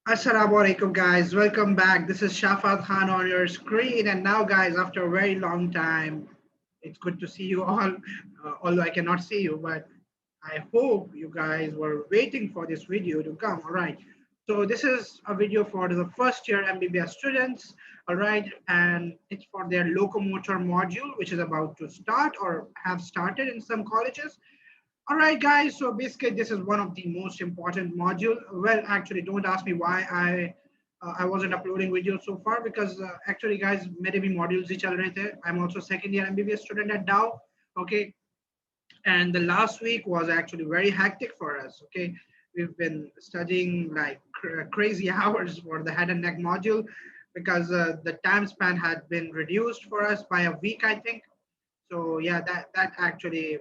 Assalamualaikum guys, welcome back. This is Shafat Khan on your screen. And now guys, after a very long time, it's good to see you all, although I cannot see you, but I hope you guys were waiting for this video to come. All right. So this is a video for the first year MBBS students. All right. And it's for their locomotor module, which is about to start or have started in some colleges. All right, guys. So basically, this is one of the most important module. Well, actually, don't ask me why I wasn't uploading videos so far because actually, guys, मेरे भी modules ही चल रहे थे. I'm also second year MBBS student at Dow. Okay, and the last week was actually very hectic for us. Okay, we've been studying like crazy hours for the head and neck module because the time span had been reduced for us by a week, I think. So yeah, that actually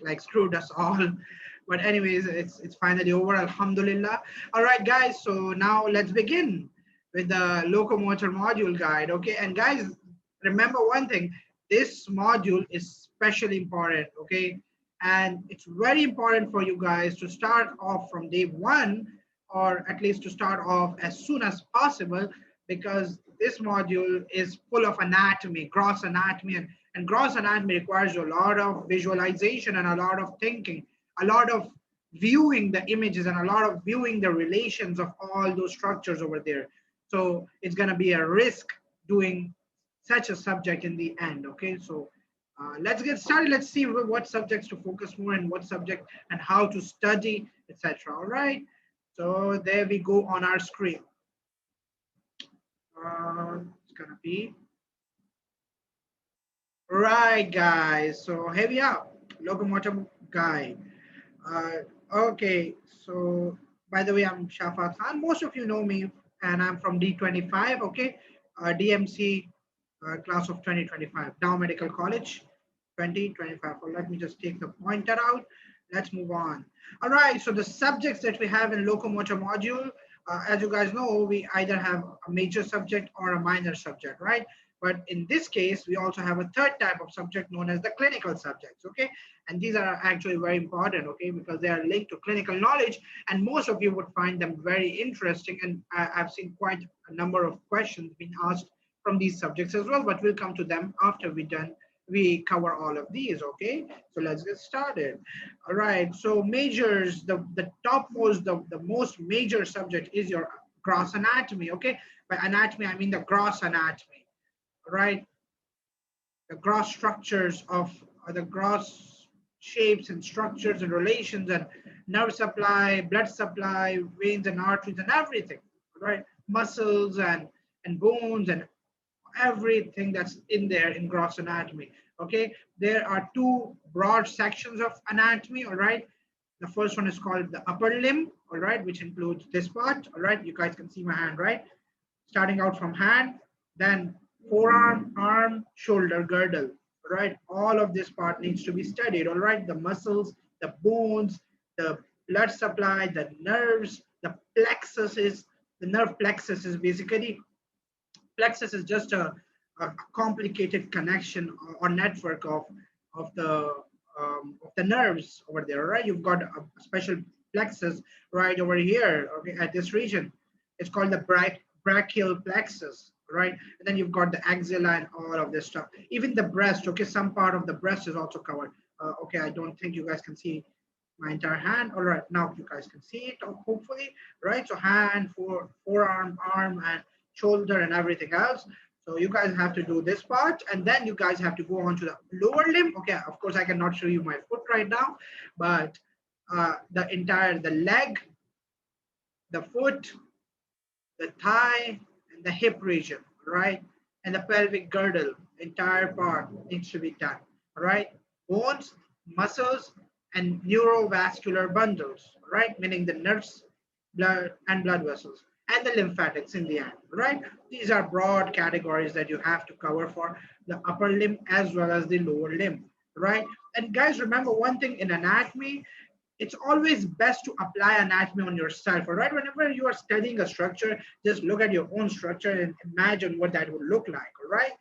like screwed us all. But anyways, it's finally over, alhamdulillah. All right, guys, so now let's begin with the locomotor module guide. Okay, and guys, remember one thing, this module is especially important. Okay, and it's very important for you guys to start off from day one, or at least to start off as soon as possible, because this module is full of anatomy, gross anatomy, and gross anatomy requires a lot of visualization and a lot of thinking, a lot of viewing the images and a lot of viewing the relations of all those structures over there. So it's going to be a risk doing such a subject in the end. Okay, so let's get started. Let's see what subjects to focus more and what subject and how to study, etc. All right, so there we go on our screen. It's gonna be right, guys. So here we are, locomotive guide. Okay, so by the way, I'm Shafat Khan. Most of you know me, and I'm from D25. Okay, DMC class of 2025, Dow Medical College 2025. So let me just take the pointer out. Let's move on. All right, so the subjects that we have in locomotor module, as you guys know, we either have a major subject or a minor subject, right? But in this case, we also have a third type of subject known as the clinical subjects, okay? And these are actually very important, okay, because they are linked to clinical knowledge, and most of you would find them very interesting. And I've seen quite a number of questions being asked from these subjects as well, but we'll come to them after we cover all of these. Okay, so let's get started. All right, so majors, the topmost, the most major subject is your gross anatomy. Okay, by anatomy I mean the gross anatomy. All right, the gross structures of the gross shapes and structures and relations and nerve supply, blood supply, veins and arteries and everything. Right, muscles and bones and everything that's in there in gross anatomy. Okay, there are two broad sections of anatomy. All right, the first one is called the upper limb. All right, which includes this part. All right, you guys can see my hand, right? Starting out from hand, then forearm, arm, shoulder, girdle. All right, all of this part needs to be studied. All right, the muscles, the bones, the blood supply, the nerves, the plexuses. The nerve plexus is basically, plexus is just a complicated connection or network of the nerves over there, right? You've got a special plexus right over here, okay, at this region. It's called the brachial plexus, right? And then you've got the axilla and all of this stuff. Even the breast, okay, some part of the breast is also covered. Okay, I don't think you guys can see my entire hand. All right, now you guys can see it, hopefully, right? So hand, forearm, arm, and shoulder, and everything else. So you guys have to do this part, and then you guys have to go on to the lower limb. Okay, of course, I cannot show you my foot right now, but the leg, the foot, the thigh, and the hip region, right? And the pelvic girdle, entire part needs to be done, all right? Bones, muscles, and neurovascular bundles, right? Meaning the nerves, blood vessels, and the lymphatics in the end, right? These are broad categories that you have to cover for the upper limb as well as the lower limb, right? And guys, remember one thing in anatomy, it's always best to apply anatomy on yourself, all right? Whenever you are studying a structure, just look at your own structure and imagine what that would look like, all right?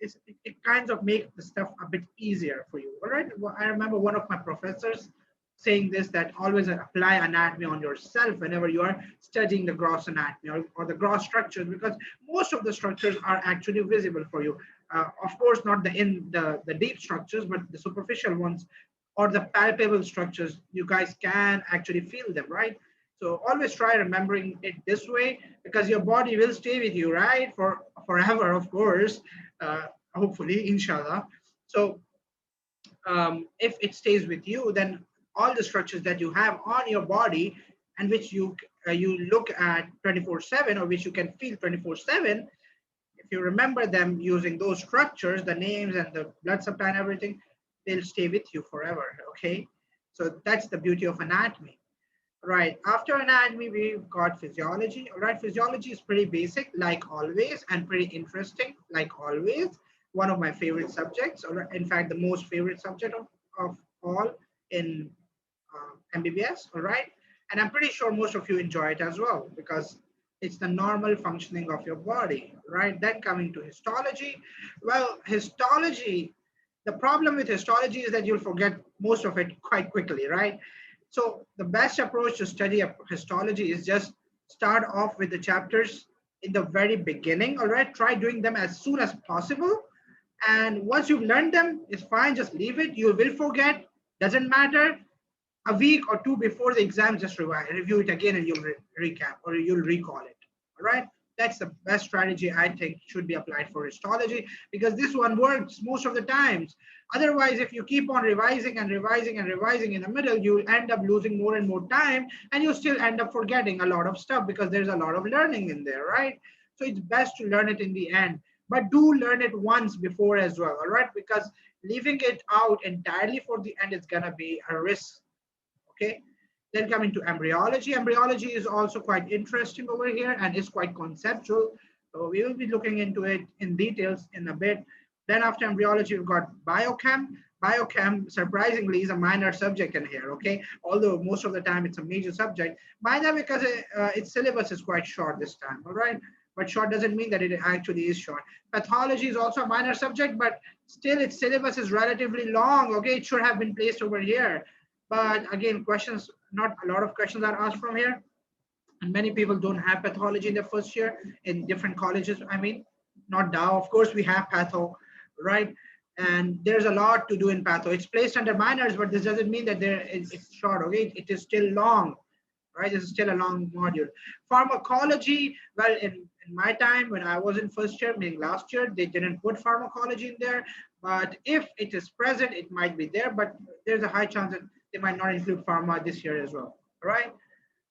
It kind of makes the stuff a bit easier for you, all right? Well, I remember one of my professors, saying this, that always apply anatomy on yourself whenever you are studying the gross anatomy or the gross structures, because most of the structures are actually visible for you. Of course, not the deep structures, but the superficial ones or the palpable structures, you guys can actually feel them, right? So always try remembering it this way, because your body will stay with you, right, for forever, of course, hopefully, inshallah. So if it stays with you, then all the structures that you have on your body and which you look at 24/7, or which you can feel 24/7, if you remember them using those structures, the names and the blood supply and everything, they'll stay with you forever. Okay, so that's the beauty of anatomy. Right. After anatomy, we've got physiology. All right. Physiology is pretty basic, like always, and pretty interesting, like always. One of my favorite subjects, or in fact, the most favorite subject of all in MBBS. All right. And I'm pretty sure most of you enjoy it as well, because it's the normal functioning of your body. Right. Then coming to histology. Well, histology, the problem with histology is that you'll forget most of it quite quickly, right? So the best approach to study histology is just start off with the chapters in the very beginning. All right, try doing them as soon as possible. And once you've learned them, it's fine. Just leave it. You will forget. Doesn't matter. A week or two before the exam, just review it again, and you'll recap, or you'll recall it. All right. That's the best strategy I think should be applied for histology, because this one works most of the times. Otherwise, if you keep on revising and revising and revising in the middle, you'll end up losing more and more time, and you'll still end up forgetting a lot of stuff, because there's a lot of learning in there, right? So it's best to learn it in the end, but do learn it once before as well, all right? Because leaving it out entirely for the end is gonna be a risk. Okay. Then coming to embryology. Embryology is also quite interesting over here and is quite conceptual. So we will be looking into it in details in a bit. Then after embryology, we've got biochem. Biochem, surprisingly, is a minor subject in here, okay? Although most of the time it's a major subject. By that, because its syllabus is quite short this time, all right? But short doesn't mean that it actually is short. Pathology is also a minor subject, but still its syllabus is relatively long, okay? It should have been placed over here. But again, questions, not a lot of questions are asked from here. And many people don't have pathology in their first year in different colleges. I mean, not now, of course, we have patho, right? And there's a lot to do in patho. It's placed under minors, but this doesn't mean that it's short, okay? It is still long, right? This is still a long module. Pharmacology, well, in my time when I was in first year, meaning last year, they didn't put pharmacology in there. But if it is present, it might be there, but there's a high chance that they might not include pharma this year as well, right?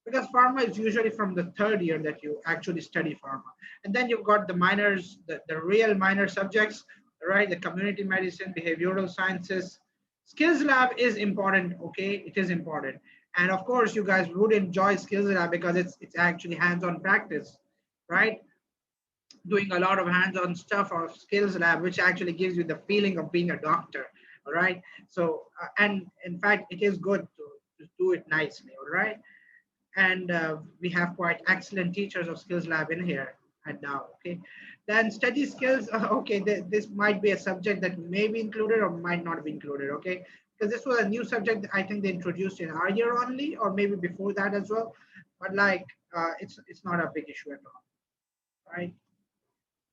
Because pharma is usually from the third year that you actually study pharma. And then you've got the minors, the real minor subjects, right? The community medicine, behavioral sciences. Skills lab is important, okay? It is important. And of course, you guys would enjoy skills lab because it's actually hands-on practice, right? Doing a lot of hands-on stuff of skills lab, which actually gives you the feeling of being a doctor, all right? So, and in fact, it is good to do it nicely, all right? And we have quite excellent teachers of skills lab in here and now, okay? Then study skills, okay, this might be a subject that may be included or might not be included, okay? Because this was a new subject I think they introduced in our year only, or maybe before that as well. But like, it's not a big issue at all, right?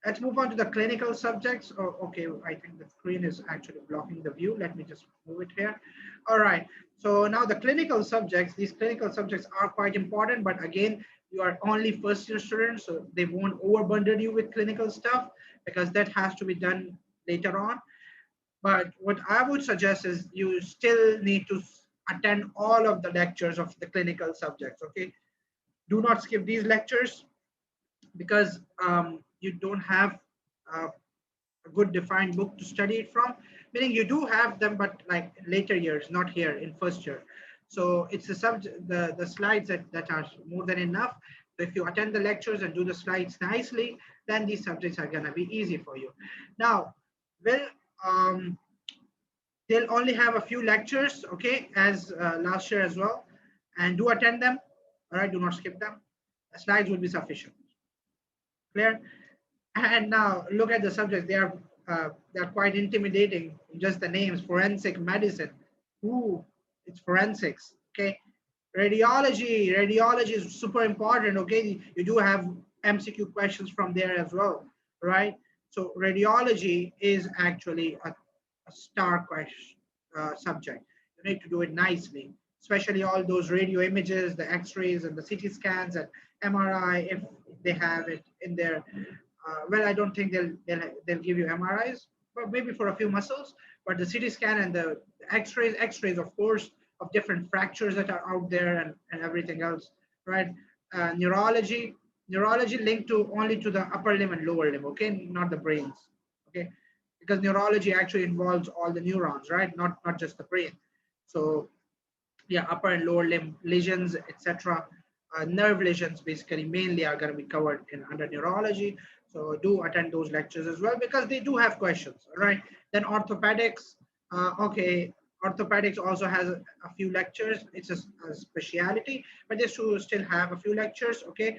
Let's move on to the clinical subjects. Oh, okay, I think the screen is actually blocking the view. Let me just move it here. All right, so now the clinical subjects, these clinical subjects are quite important, but again, you are only first year students, so they won't overburden you with clinical stuff because that has to be done later on. But what I would suggest is you still need to attend all of the lectures of the clinical subjects, okay? Do not skip these lectures because you don't have a good defined book to study it from, meaning you do have them, but like later years, not here in first year. So it's the subject, the slides that are more than enough. So if you attend the lectures and do the slides nicely, then these subjects are gonna be easy for you. Now, well, they'll only have a few lectures, okay, as last year as well, and do attend them. All right, do not skip them. The slides will be sufficient. Clear? And now look at the subjects. They're quite intimidating. Just the names: forensic medicine. Ooh, It's forensics. Okay, radiology is super important. Okay, you do have MCQ questions from there as well, right? So radiology is actually a star question subject. You need to do it nicely, especially all those radio images, the X-rays and the CT scans and MRI if they have it in there. Well, I don't think they'll give you MRIs, but maybe for a few muscles. But the CT scan and the X-rays, of course, of different fractures that are out there and everything else, right? Neurology linked to only to the upper limb and lower limb, okay, not the brains, okay, because neurology actually involves all the neurons, right? Not just the brain. So yeah, upper and lower limb lesions, etc. Nerve lesions basically mainly are going to be covered in under neurology. So do attend those lectures as well because they do have questions. All right. Then orthopedics. Okay, orthopedics also has a few lectures. It's a speciality, but they should still have a few lectures. Okay,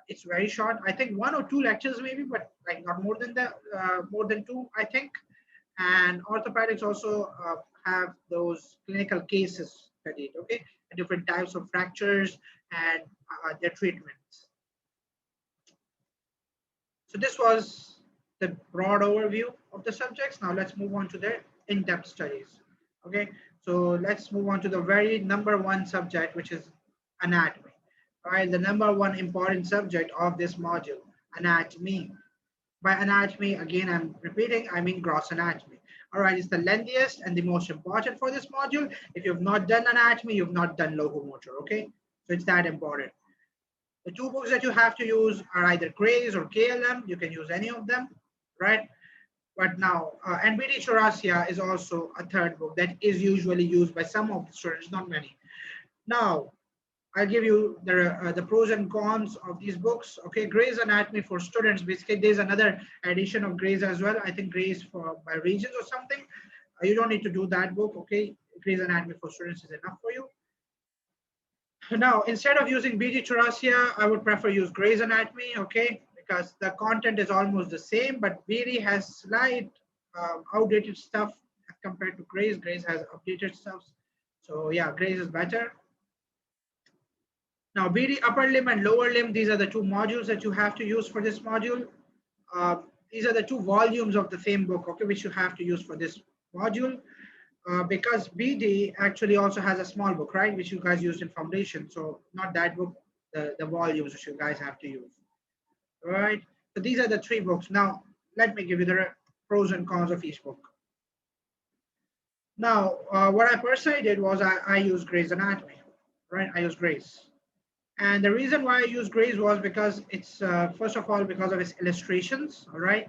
it's very short. I think one or two lectures maybe, but like not more than that. More than two, I think. And orthopedics also have those clinical cases studied, okay, different types of fractures and their treatments. So this was the broad overview of the subjects. Now let's move on to their in-depth studies. Okay, so let's move on to the very number one subject, which is anatomy. All right, the number one important subject of this module, anatomy. By anatomy, again, I'm repeating, I mean gross anatomy. All right, it's the lengthiest and the most important for this module. If you've not done anatomy, you've not done locomotor, okay? So it's that important. The two books that you have to use are either Gray's or KLM. You can use any of them, right? But now, NBD Chaurasia is also a third book that is usually used by some of the students, not many. Now, I'll give you the pros and cons of these books. Okay, Gray's Anatomy for students. Basically, there's another edition of Gray's as well. I think Gray's for by regions or something. You don't need to do that book. Okay, Gray's Anatomy for students is enough for you. Now, instead of using BD Chaurasia, I would prefer use Gray's Anatomy. Okay, because the content is almost the same, but BD has slight outdated stuff compared to Gray's. Gray's has updated stuff. So yeah, Gray's is better. Now, BD upper limb and lower limb, these are the two modules that you have to use for this module. These are the two volumes of the same book, okay, which you have to use for this module. Because BD actually also has a small book, right, which you guys used in foundation. So not that book, the volumes which you guys have to use. All right. So these are the three books. Now, let me give you the pros and cons of each book. Now, what I personally did was I used Gray's Anatomy, right? I used Gray's. And the reason why I use Gray's was because it's, first of all, because of its illustrations, all right?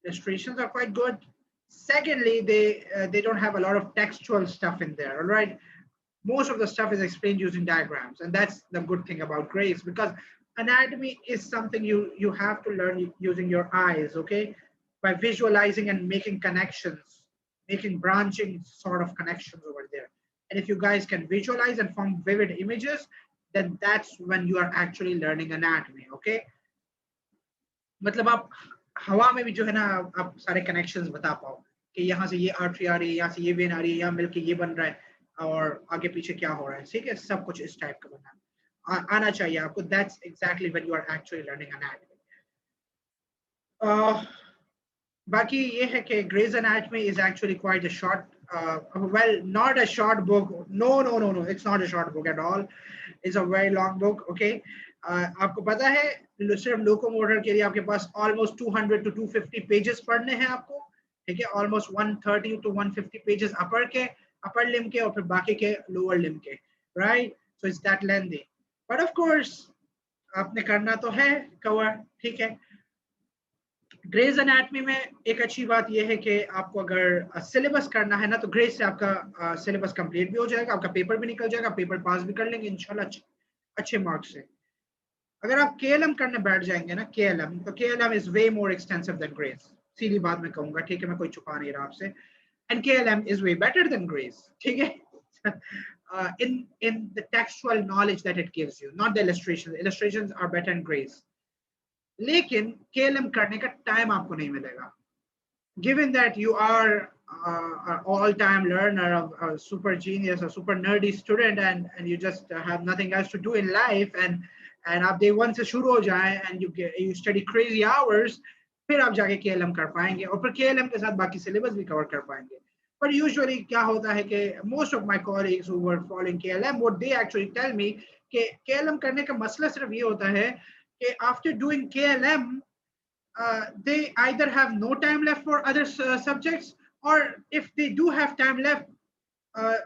Illustrations are quite good. Secondly, they don't have a lot of textual stuff in there, all right? Most of the stuff is explained using diagrams, and that's the good thing about Gray's, because anatomy is something you have to learn using your eyes, okay? By visualizing and making connections, making branching sort of connections over there. And if you guys can visualize and form vivid images, then that's when you are actually learning anatomy, okay? मतलब आप हवा में भी जो है ना आप सारे connections बता पाओ कि यहाँ से ये artery आ रही है, यहाँ से ये vein आ रही है, यहाँ मिलके ये बन रहा है और आगे पीछे क्या हो रहा है, ठीक है? सब कुछ इस टाइप का बनना आना चाहिए आपको. That's exactly when you are actually learning anatomy. बाकी ये है कि Gray's Anatomy is actually quite a short, well, not a short book. No, it's not a short book at all. It's a very long book, okay? आपको पता है सिर्फ locomotor के लिए आपके पास almost 200 to 250 pages पढ़ने हैं आपको, ठीक है? Almost 130 to 150 pages upper limb के और फिर बाकी के lower limb के, right? So it's that lengthy. But of course, आपने करना तो है cover, ठीक है? ग्रेज एनाटमी में एक अच्छी बात यह है कि आपको अगर सिलेबस करना है ना तो ग्रेज से आपका सिलेबस कंप्लीट भी हो जाएगा, आपका पेपर भी निकल जाएगा, पेपर पास भी कर लेंगे इंशाल्लाह अच्छे मार्क्स से. अगर आप केएलएम करने बैठ जाएंगे ना केएलएम, तो KLM is way more extensive than Gray's. सीधी बात मैं कहूंगा, ठीक है? मैं कोई छुपा नहीं रहा आपसे. And KLM is way better than Gray's, ठीक है? in the textual knowledge that it gives you, not the illustrations are better in grays. लेकिन केएलएम करने का टाइम आपको नहीं मिलेगा, given that you are an all-time learner, a super genius, a super nerdy student, and you just have nothing else to do in life, and आप day one से शुरू हो जाए and you study crazy hours, फिर आप जाके KLM कर पाएंगे और फिर KLM के साथ बाकी syllabus भी cover कर पाएंगे. But usually क्या होता है कि most of my colleagues who were following KLM, what they actually tell me कि KLM करने का मसला सिर्फ ये होता है कि after doing KLM they either have no time left for other subjects, or if they do have time left,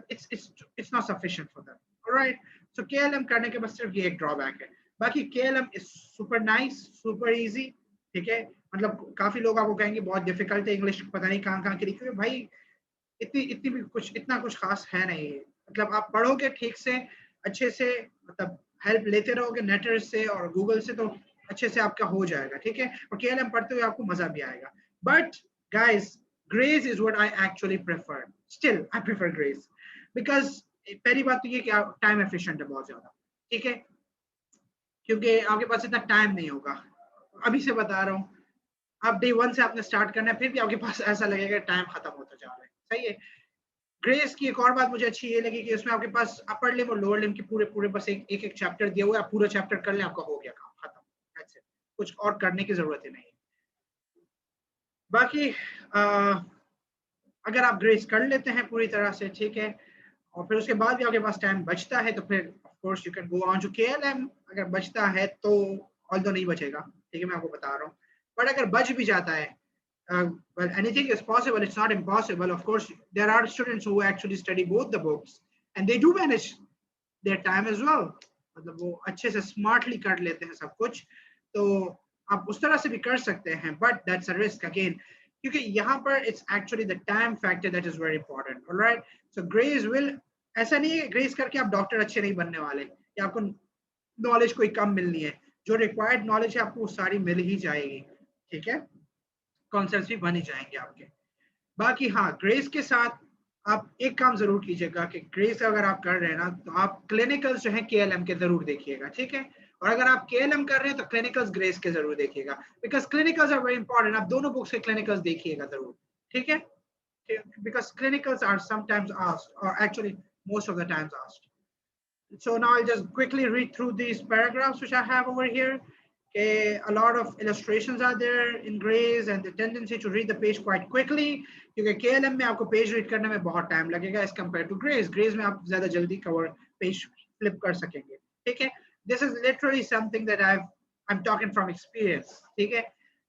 it's not sufficient for them. All right. So KLM करने के बस सिर्फ ये एक drawback है. बाकी KLM is super nice, super easy. ठीक है. मतलब काफी लोग आपको कहेंगे बहुत difficult है इंग्लिश, पता नहीं कहाँ की लिखी हुई है. भाई इतनी भी कुछ इतना कुछ खास है नहीं. मतलब आप पढ़ोगे ठीक से, अच्छे से, मतलब हेल्प लेते रहोगे नेटर से और गूगल से, तो अच्छे से आपका हो जाएगा. ठीक है. और KLM पढ़ते हुए आपको मजा भी आएगा. But guys, Gray's is what I actually prefer. Still I prefer Gray's because पहली बात तो ये कि आप टाइम एफिशिएंट है बहुत ज्यादा. ठीक है. क्योंकि आपके पास इतना टाइम नहीं होगा. अभी से बता रहा हूँ, आप डे वन से आपने स्टार्ट करना है, फिर भी आपके पास ऐसा लगेगा टाइम खत्म होता जा रहा है. सही है. ग्रेस की एक और बात मुझे अच्छी ये लगी कि उसमें आपके पास अपर लिम और लोअर लिम के पूरे पूरे बस एक चैप्टर दिया हुआ है. आप पूरा चैप्टर कर लें, आपका हो गया काम खत्म. That's it. कुछ और करने की जरूरत ही नहीं. बाकी अगर आप ग्रेस कर लेते हैं पूरी तरह से, ठीक है, और फिर उसके बाद भी आपके पास टाइम बचता है, तो फिर of course you can go on to KLM. अगर बचता है तो, ऑल्दो नहीं बचेगा, ठीक है, मैं आपको बता रहा हूँ. बट अगर बच भी जाता है, well, anything is possible. It's not impossible. Of course, there are students who actually study both the books and they do manage their time as well. मतलब वो अच्छे से smartly कर लेते हैं सब कुछ, तो आप उस तरह से भी कर सकते हैं. But that's a risk again, क्योंकि यहाँ पर it's actually the time factor that is very important. All right. So grace will, ऐसा नहीं है ग्रेस करके आप डॉक्टर अच्छे नहीं बनने वाले या आपको नॉलेज कोई कम मिलनी है. जो रिक्वायर्ड नॉलेज है आपको सारी मिल ही जाएगी. ठीक है. कॉन्सेप्ट्स भी बन ही जाएंगे आपके. बाकी हाँ, ग्रेस के साथ आप एक काम जरूर कीजिएगा कि ग्रेस अगर आप कर रहे हैं ना, तो आप क्लिनिकल्स जो है KLM के जरूर देखिएगा. ठीक है. और अगर आप KLM कर रहे हैं तो क्लिनिकल्स ग्रेस के जरूर देखिएगा, because clinicals are very important. आप दोनों बुक्स के क्लिनिकल्स देखिएगा जरूर. ठीक है. Because clinicals are sometimes asked, और actually most of the times asked. So now I'll just quickly read through these paragraphs which I have over here. Okay, a lot of illustrations are there in grays and the tendency to read the page quite quickly, क्योंकि KLM में आपको page read करने में बहुत time लगेगा as compared to grays. Grays में आप ज्यादा जल्दी कवर पेज फ्लिप कर सकेंगे. ठीक है. This is literally something that I'm talking from experience. ठीक है.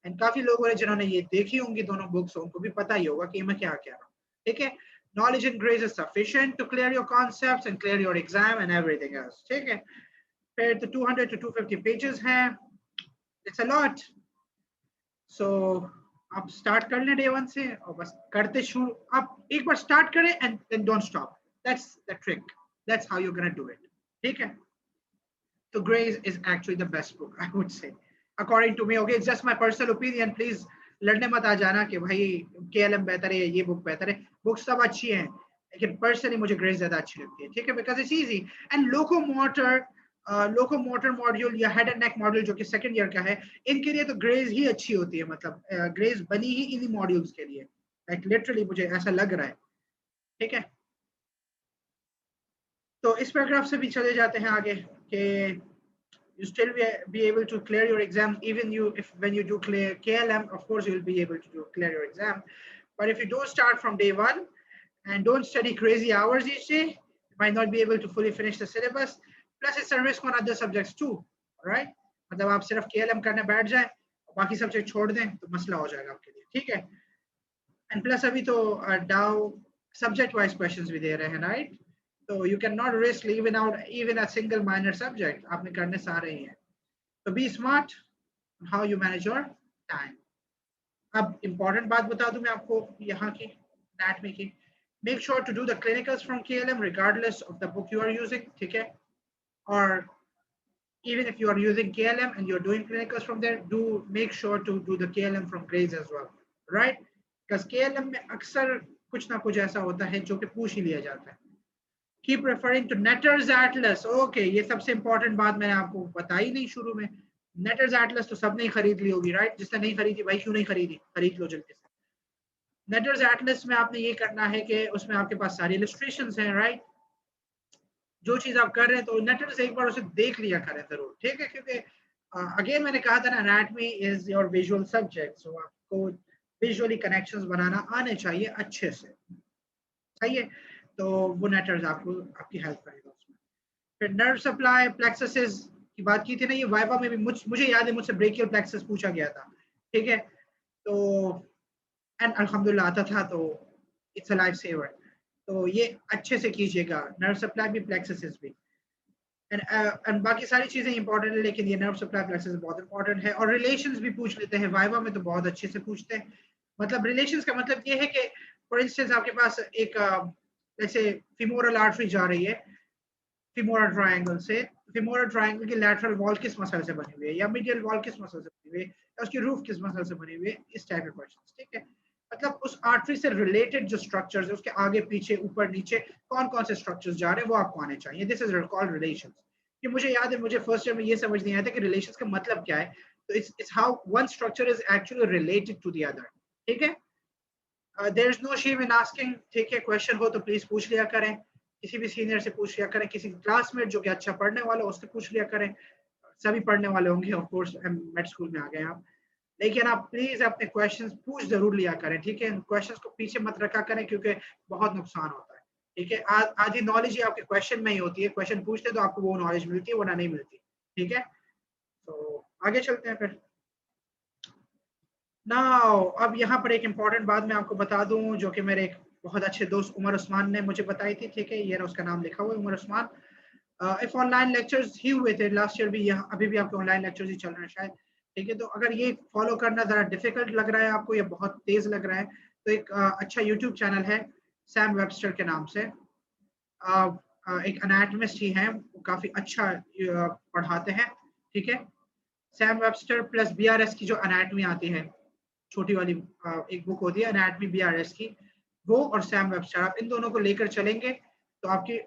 And काफी लोग हैं जिन्होंने ये देखी होंगी दोनों बुक्स, उनको भी पता ही होगा कि मैं क्या कह रहा हूँ. ठीक है. Knowledge in grays is sufficient to clear your concepts and clear your exam and everything else. ठीक है. फिर तो 200 to 250 pages हैं. It's a lot. So आप start कर लें day one से और बस करते शुरू. आप एक बार start करें and then don't stop. That's the trick. That's how you're gonna do it. ठीक है. So Grays is actually the best book, I would say, according to me. Okay, it's just my personal opinion. Please लड़ने मत आ जाना कि भाई KLM बेहतर है, ये बुक बेहतर है. बुक्स सब अच्छी हैं, लेकिन पर्सनली मुझे Grays ज्यादा अच्छी लगती है. ठीक है. Because it's easy. And locomotor module या हेड एंड नेक मॉड्यूल जो कि सेकंड ईयर का है, इनके लिए तो ग्रेज ही अच्छी होती है. मतलब ग्रेज बनी ही इन्हीं मॉड्यूल्स के लिए. लाइक लिटरली मुझे ऐसा लग रहा है. ठीक है. तो इस पैराग्राफ से भी चले जाते हैं आगे कि you still be able to clear your exam even when you do clear KLM. Of course you will be able to clear your exam, but if you don't start from day one and don't study crazy hours each day, you might not be able to fully finish the syllabus. Plus it's a risk on other subjects too. All right. मतलब आप सिर्फ KLM करने बैठ जाएं और बाकी subject छोड़ दें तो मसला हो जाएगा आपके लिए. ठीक है. एंड प्लस अभी तो डाउ सब्जेक्ट वाइज क्वेश्चंस भी दे रहे हैं, right. So you cannot risk leaving out even a single minor subject. आपने करने सारे ही हैं. So be smart on how you manage your time. अब important बात बता दूं मैं आपको यहाँ की anatomy की. Make sure to do the clinicals from KLM regardless of the book you are using. ठीक है. Or even if you are using KLM and you're doing clinicals from there, do make sure to do the KLM from grades as well, right? Because KLM में अक्सर कुछ ना कुछ ऐसा होता है जो कि पूछ ही लिया जाता है. Keep referring to Netter's Atlas. Okay, ये सबसे important बात मैंने आपको बताई नहीं शुरू में. Netter's Atlas तो सबने ही खरीद ली होगी, right? जिसने नहीं खरीदी भाई क्यों नहीं खरीदी, खरीद लो जल्दी से. नेटर्स एटलस में आपने ये करना है कि उसमें आपके पास सारी इलस्ट्रेशंस हैं, राइट। जो चीज आप कर रहे हैं तो नेटर्स एक बार उसे देख लिया करें जरूर, ठीक है, क्योंकि अगेन मैंने कहा था ना, anatomy is your visual subject, so आपको विजुअली कनेक्शंस बनाना आने चाहिए अच्छे से, सही है। तो वो नेटर्स आपको आपकी हेल्प करेगा उसमें। फिर नर्व सप्लाई प्लेक्सस की बात की थी ना, ये वाइवा में भी मुझे याद है मुझसे ब्रेकियल प्लेक्सस पूछा गया था, ठीक है। तो एंड अल्हम्दुलिल्लाह आता था, तो इट्स अ लाइफ सेवर। तो ये अच्छे से कीजिएगा, नर्व सप्लाई भी प्लेक्सस भी, एंड बाकी सारी चीजें इंपॉर्टेंट है, लेकिन ये नर्व सप्लाई प्लेक्सस बहुत इंपॉर्टेंट है। और रिलेशंस भी पूछ लेते हैं वाइवा में, तो बहुत अच्छे से पूछते हैं। मतलब रिलेशंस का मतलब ये है कि फॉर इंस्टेंस आपके पास एक जैसे फिमोरल आर्टरी जा रही है फिमोरल ट्रायंगल से, फिमोरल ट्रायंगल की लैटरल वॉल किस मसल से बनी हुई है, या मीडियल वॉल किस मसल से बनी हुई है, या उसकी रूफ किस मसल से बनी हुई है, इस टाइप के क्वेश्चंस, ठीक है। मतलब उस आर्टरी से रिलेटेड जो स्ट्रक्चर्स है उसके आगे पीछे ऊपर नीचे कौन कौन से स्ट्रक्चर्स जा रहे हैं वो आपको आने चाहिए। This is called relations. कि मुझे याद है मुझे फर्स्ट ईयर में ये समझ नहीं आया था कि रिलेशंस का मतलब क्या है। तो it's how one structure is actually related to the other, ठीक है। There is no shame in asking, ठीक है, क्वेश्चन हो तो प्लीज पूछ लिया करें, किसी भी सीनियर से पूछ लिया करें, किसी क्लासमेट जो कि अच्छा पढ़ने वाला उससे पूछ लिया करें। सभी पढ़ने वाले होंगे ऑफ कोर्स, मेड स्कूल में आ गए आप, लेकिन आप प्लीज अपने क्वेश्चंस पूछ जरूर लिया करें, ठीक है। क्वेश्चंस को पीछे मत रखा करें क्योंकि बहुत नुकसान होता है, ठीक है। आधी नॉलेज ही आपके क्वेश्चन में ही होती है, क्वेश्चन पूछते तो आपको वो नॉलेज मिलती है वरना नहीं मिलती, ठीक है। तो आगे चलते हैं फिर। नाउ अब यहाँ पर एक इम्पॉर्टेंट बात मैं आपको बता दूं, जो कि मेरे एक बहुत अच्छे दोस्त उमर उस्मान ने मुझे बताई थी, ठीक है। ये रहा उसका नाम लिखा हुआ है, Umar Usman. If online lectures ही हुए थे लास्ट ईयर भी, यहाँ अभी भी आपके ऑनलाइन लेक्चर्स ही चल रहे हैं शायद, ठीक है। तो अगर ये फॉलो करना जरा डिफिकल्ट लग रहा है आपको या बहुत तेज लग रहा है, तो एक अच्छा यूट्यूब चैनल है सैम वेबस्टर के नाम से। एक अनाटमिस्ट ही हैं, वो काफी अच्छा पढ़ाते हैं, ठीक है। सैम वेबस्टर प्लस बीआरएस की जो अनाटमी आती है, छोटी वाली एक बुक होती है एनाटॉमी बीआरएस की, वो और सैम वेबस्टर, आप इन दोनों को लेकर चलेंगे तो आपकी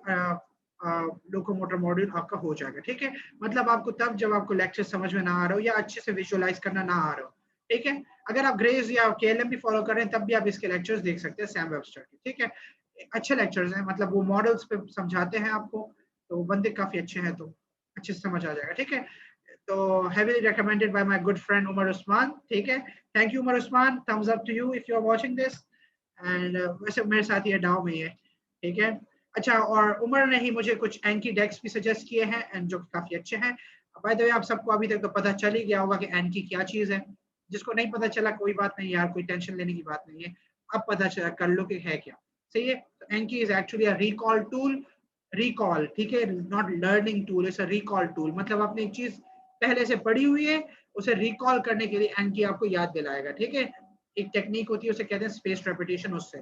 लोकोमोटर मॉड्यूल आपका हो जाएगा, ठीक है। मतलब आपको तब जब आपको लेक्चर समझ में ना आ रहा हो या अच्छे से विजुअलाइज करना ना आ रहा हो, ठीक है। अगर आप ग्रेज या केएलएम भी फॉलो कर रहे हैं तब भी आप इसके लेक्चर्स देख सकते हैं सैम वेबस्टर के, ठीक है। अच्छे लेक्चर्स हैं, मतलब वो मॉडल्स पे समझाते हैं आपको, तो बंदे काफी अच्छे हैं, तो अच्छे से समझ आ जाएगा, ठीक है। तो heavily recommended by my good friend Umar Usman, ठीक है। Thank you Umar Usman, thumbs up to you if you are watching this, and वैसे मेरे साथ ये डाउ में ही है, ठीक है। अच्छा, और उमर ने ही मुझे कुछ एंकी डेक्स भी सजेस्ट किए हैं एंड जो काफी अच्छे हैं। बाय द वे आप सबको अभी तक तो पता चल ही गया होगा कि एंकी क्या चीज है। जिसको नहीं पता चला कोई बात नहीं यार, कोई टेंशन लेने की बात नहीं है, अब पता चला कर लो कि है क्या, सही है। तो Anki is actually a recall tool, recall, ठीक है, not learning tool, it's a recall tool. मतलब आपने एक चीज पहले से पढ़ी हुई है, उसे रिकॉल करने के लिए एंकी आपको याद दिलाएगा, ठीक है। एक टेक्निक होती है उसे कहते हैं स्पेस रेपिटेशन, उससे।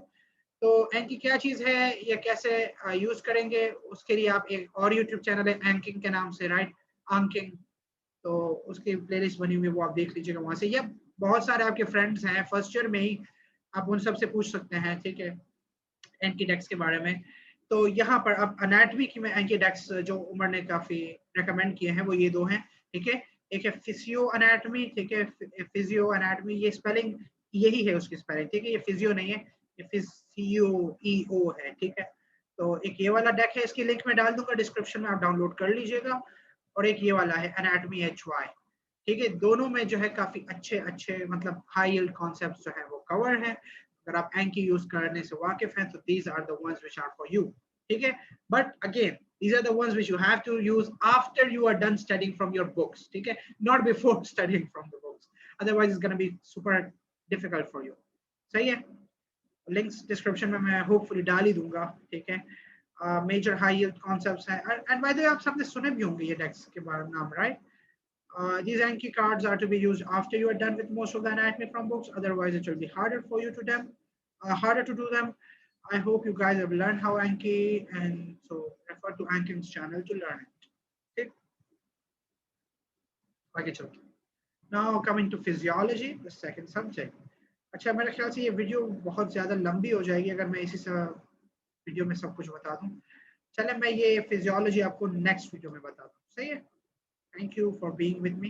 तो एंकी क्या चीज है या कैसे यूज करेंगे, उसके लिए आप एक और यूट्यूब चैनल है एंकिंग के नाम से, राइट, आंकिंग, तो उसकी प्लेलिस्ट बनी हुई है, वो आप देख लीजिएगा वहां से। या बहुत सारे आपके फ्रेंड्स हैं फर्स्ट ईयर में ही, आप उन सबसे पूछ सकते हैं, ठीक है, एंकीडेक्स के बारे में। तो यहाँ पर अब अनाटमी की में एंकीडेक्स जो उमर ने काफी रेकमेंड किए हैं वो ये दो हैं, ठीक है। एक है फिजियो अनाटमी, ठीक है, फिजियो अनाटमी, ये स्पेलिंग यही है उसकी स्पेलिंग, ठीक है। ये फिजियो नहीं है, ये फिजियो ईओ है, ठीक है। तो एक ये वाला डेक है, इसकी लिंक मैं डाल दूंगा डिस्क्रिप्शन में, आप डाउनलोड कर लीजिएगा। और एक ये वाला है एनाटमी HY, ठीक है। दोनों में जो है काफी अच्छे अच्छे मतलब हाई यील्ड कॉन्सेप्ट्स जो है वो कवर है। अगर आप एंकी यूज करने से वाकिफ हैं तो these are the ones which are for you, ठीक है। But again, these are the ones which you have to use after you are done studying from your books, ठीक है, not before studying from the books, otherwise it's going to be super difficult for you, सही है। Links description में मैं hopefully डाल ही दूंगा, ठीक है। मेजर हाई यील्ड कॉन्सेप्ट्स हैं, एंड बाय द वे आप सबने सुने भी होंगे ये डेक्स के बारे में नाम, right. These Anki cards are to be used after you are done with most of the anatomy from books. Otherwise, it will be harder for you to them, harder to do them. I hope you guys have learned how Anki, and so refer to Anki's channel to learn it. Okay. आगे चलते हैं. Now coming to physiology, the second subject. अच्छा, मेरे ख्याल से ये video बहुत ज़्यादा लंबी हो जाएगी अगर मैं इसी से वीडियो में सब कुछ बता दूं। चले मैं ये फिजियोलॉजी आपको नेक्स्ट वीडियो में बता दूं, सही है। Thank you for being with me.